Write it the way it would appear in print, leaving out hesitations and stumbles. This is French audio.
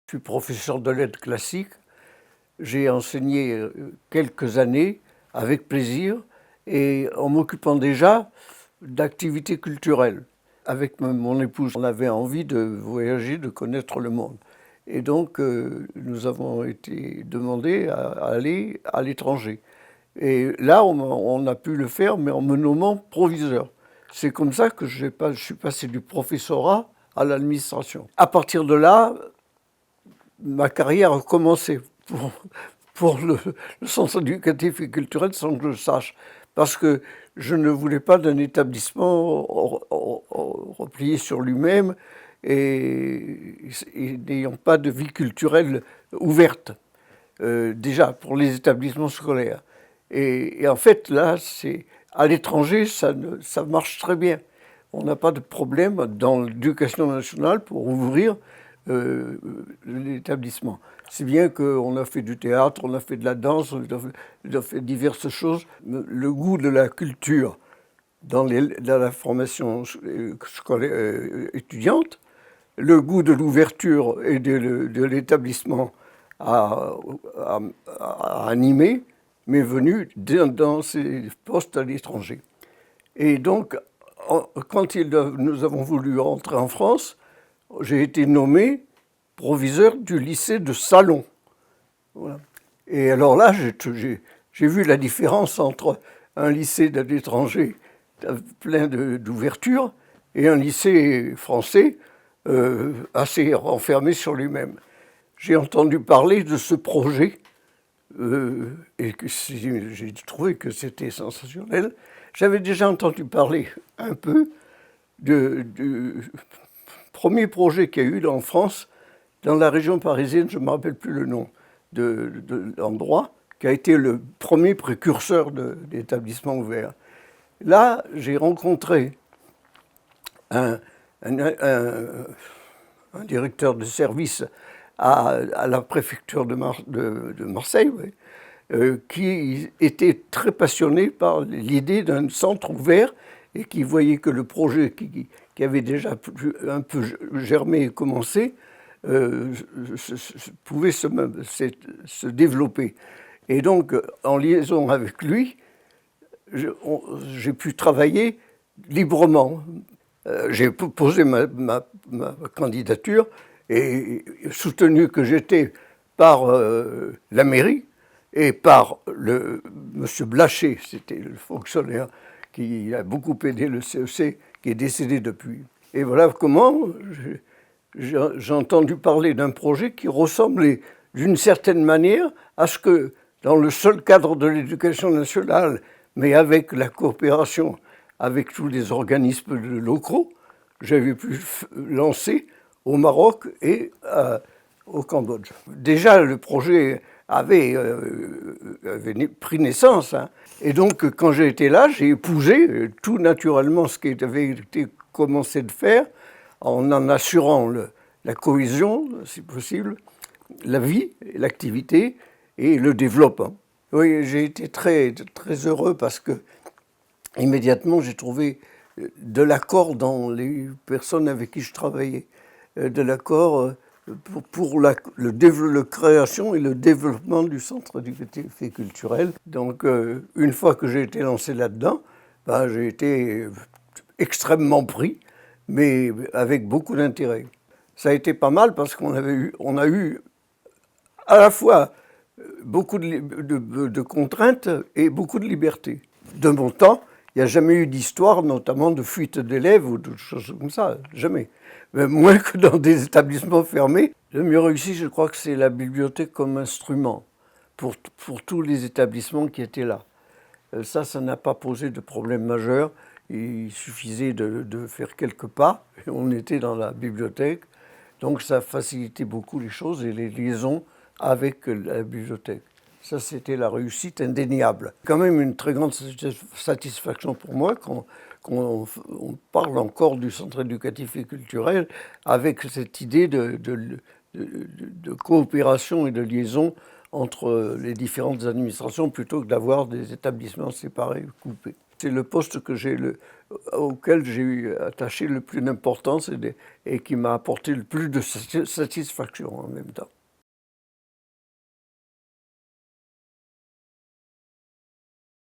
Je suis professeur de lettres classiques. J'ai enseigné quelques années avec plaisir et en m'occupant déjà d'activités culturelles. Avec mon épouse, on avait envie de voyager, de connaître le monde. Et donc, nous avons été demandés à aller à l'étranger. Et là, on a pu le faire, mais en me nommant proviseur. C'est comme ça que je suis passé du professorat à l'administration. À partir de là, ma carrière a commencé pour le centre éducatif et culturel sans que je le sache. Parce que je ne voulais pas d'un établissement replié sur lui-même et n'ayant pas de vie culturelle ouverte, déjà pour les établissements scolaires. Et en fait, là, à l'étranger, ça marche très bien. On n'a pas de problème dans l'éducation nationale pour ouvrir l'établissement. Si bien qu'on a fait du théâtre, on a fait de la danse, on a fait diverses choses. Le goût de la culture dans la formation scolaire, étudiante, le goût de l'ouverture et de l'établissement à animer m'est venu dans ces postes à l'étranger. Et donc, quand nous avons voulu rentrer en France, j'ai été nommé proviseur du lycée de Salon. Voilà. Et alors là, j'ai vu la différence entre un lycée de l'étranger plein d'ouverture et un lycée français assez renfermé sur lui-même. J'ai entendu parler de ce projet et j'ai trouvé que c'était sensationnel. J'avais déjà entendu parler un peu du premier projet qu'il y a eu en France, dans la région parisienne, je ne me rappelle plus le nom de l'endroit, qui a été le premier précurseur d'établissement ouvert. Là, j'ai rencontré un directeur de service à la préfecture de Marseille, qui était très passionné par l'idée d'un centre ouvert et qui voyait que le projet qui avait déjà un peu germé et commencé pouvait se développer. Et donc, en liaison avec lui, j'ai pu travailler librement. J'ai posé ma candidature et soutenu que j'étais par la mairie et par M. Blacher, c'était le fonctionnaire qui a beaucoup aidé le CEC, qui est décédé depuis. Et voilà comment j'ai entendu parler d'un projet qui ressemblait d'une certaine manière à ce que, dans le seul cadre de l'éducation nationale, mais avec la coopération avec tous les organismes locaux, j'avais pu lancer au Maroc et au Cambodge. Déjà, le projet avait pris naissance. Hein. Et donc, quand j'ai été là, j'ai épousé tout naturellement ce qui avait été commencé de faire, en assurant la cohésion, si possible, la vie, l'activité et le développement. Oui, j'ai été très, très heureux parce que immédiatement j'ai trouvé de l'accord dans les personnes avec qui je travaillais, de l'accord pour la création et le développement du centre éducatif et culturel. Donc, une fois que j'ai été lancé là-dedans, j'ai été extrêmement pris, mais avec beaucoup d'intérêt. Ça a été pas mal parce qu'on a eu à la fois beaucoup de contraintes et beaucoup de liberté. De mon temps, il n'y a jamais eu d'histoire, notamment de fuite d'élèves ou de choses comme ça, jamais. Mais moins que dans des établissements fermés. Le mieux réussi, je crois que c'est la bibliothèque comme instrument pour tous les établissements qui étaient là. Ça n'a pas posé de problème majeur. Il suffisait de faire quelques pas, et on était dans la bibliothèque. Donc ça facilitait beaucoup les choses et les liaisons avec la bibliothèque. Ça, c'était la réussite indéniable. Quand même une très grande satisfaction pour moi qu'on parle encore du centre éducatif et culturel avec cette idée de coopération et de liaison entre les différentes administrations plutôt que d'avoir des établissements séparés, coupés. C'est le poste auquel j'ai eu attaché le plus d'importance et qui m'a apporté le plus de satisfaction en même temps.